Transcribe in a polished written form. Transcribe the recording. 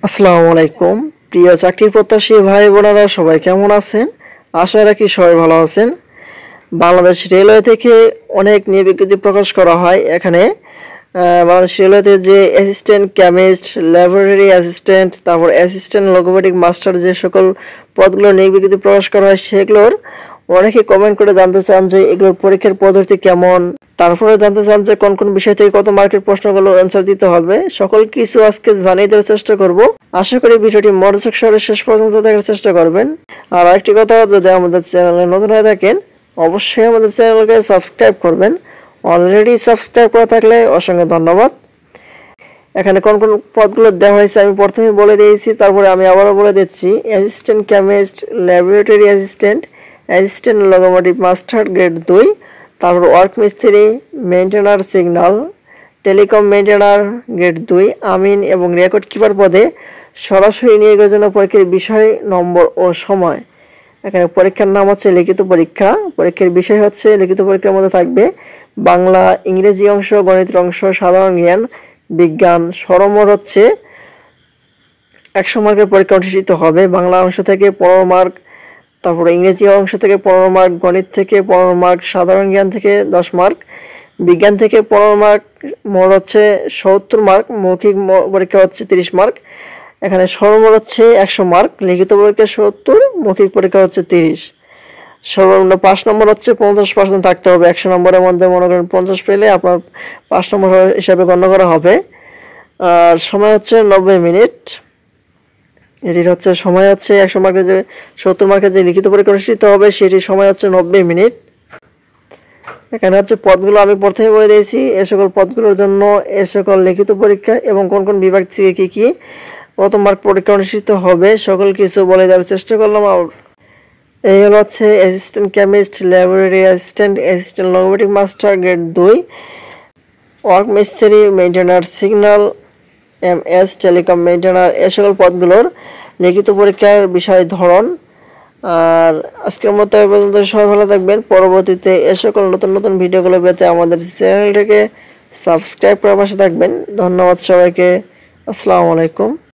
আসসালামু আলাইকুম। প্রিয় চাকরি প্রত্যাশী ভাই বোনেরা সবাই কেমন আছেন? আশা রাখি সবাই ভালো আছেন। বাংলাদেশ রেলওয়ে থেকে অনেক নিয়োগ বিজ্ঞপ্তি প্রকাশ করা হয়। এখানে বাংলাদেশ রেলওয়েতে যে অ্যাসিস্ট্যান্ট কেমিস্ট, ল্যাবরেটরি অ্যাসিস্ট্যান্ট, তারপর অ্যাসিস্ট্যান্ট লোকোমেটিক মাস্টার যে সকল পদগুলো নিয়োগ বিজ্ঞপ্তি প্রকাশ করা হয় সেগুলোর অনেকে কমেন্ট করে জানতে চান যে এগুলোর পরীক্ষার পদ্ধতি কেমন, তারপরে জানতে চান যে কোন কোন বিষয় থেকে কত মার্কের প্রশ্নগুলো অ্যান্সার দিতে হবে। সকল কিছু আজকে জানিয়ে দেওয়ার চেষ্টা করব। আশা করি ভিডিওটি মনোযোগ সহকারে শেষ পর্যন্ত দেখার চেষ্টা করবেন। আর আরেকটি কথা, যদি আমাদের চ্যানেলে নতুন হয়ে থাকেন অবশ্যই আমাদের চ্যানেলকে সাবস্ক্রাইব করবেন। অলরেডি সাবস্ক্রাইব করা থাকলে অসংখ্য ধন্যবাদ। এখানে কোন কোন পদগুলো দেওয়া হয়েছে আমি প্রথমেই বলে দিয়েছি, তারপরে আমি আবারও বলে দিচ্ছি। Assistant chemist, laboratory assistant, assistant locomotive master grade 2, তারপর ওয়ার্ক মিস্ত্রি, মেইনটেনার সিগন্যাল, টেলিকম মেইনটেনার গ্রেড 2, আমিন এবং রেকর্ড কিপার পদে সরাসরি নিয়োগের জন্য পরীক্ষার বিষয়, নম্বর ও সময়। এখানে পরীক্ষার নাম হচ্ছে লিখিত পরীক্ষা। পরীক্ষার বিষয় হচ্ছে লিখিত পরীক্ষার মধ্যে থাকবে বাংলা, ইংরেজি অংশ, গণিতের অংশ, সাধারণ জ্ঞান, বিজ্ঞান। সরমোট হচ্ছে 100 মার্কের পরীক্ষা অনুষ্ঠিত হবে। বাংলা অংশ থেকে 15 মার্ক, তারপরে ইংরেজি অংশ থেকে 15 মার্ক, গণিত থেকে 15 মার্ক, সাধারণ জ্ঞান থেকে 10 মার্ক, বিজ্ঞান থেকে 15 মার্ক, মোট হচ্ছে 70 মার্ক। মৌখিক পরীক্ষা হচ্ছে 30 মার্ক। এখানে সর্বমোট হচ্ছে 100 মার্ক। লিখিত পরীক্ষা 70, মৌখিক পরীক্ষা হচ্ছে 30। সর্বনিম্ন 5 নম্বর হচ্ছে 50% থাকতে হবে। 100 নম্বরের মধ্যে মনে করেন 50 পেলে আপনার 5 নম্বর হিসাবে গণ্য করা হবে। আর সময় হচ্ছে 90 মিনিট। এটির হচ্ছে সময় হচ্ছে 100 মার্কের যে 70 মার্কের যে লিখিত পরীক্ষা অনুষ্ঠিত হবে সেটির সময় হচ্ছে 90 মিনিট। এখানে হচ্ছে পদগুলো আমি প্রথমে বলে দিয়েছি। এ সকল পদগুলোর জন্য এ সকল লিখিত পরীক্ষা এবং কোন কোন বিভাগ থেকে কি কত মার্ক পরীক্ষা অনুষ্ঠিত হবে সকল কিছু বলে দেওয়ার চেষ্টা করলাম। এই হলো হচ্ছে assistant chemist, laboratory assistant, assistant locomotive master grade 2, work মিস্ত্রি, maintainer signal, MS, telecom maintainer. এ সকল পদগুলোর লিখিত পরীক্ষার বিষয় ধরন। আর আজকের মতো এই পর্যন্ত। সবাই ভালো থাকবেন। পরবর্তীতে এ সকল নতুন নতুন ভিডিওগুলো পেতে আমাদের চ্যানেলটিকে সাবস্ক্রাইব করে পাশে থাকবেন। ধন্যবাদ সবাইকে। আসসালামু আলাইকুম।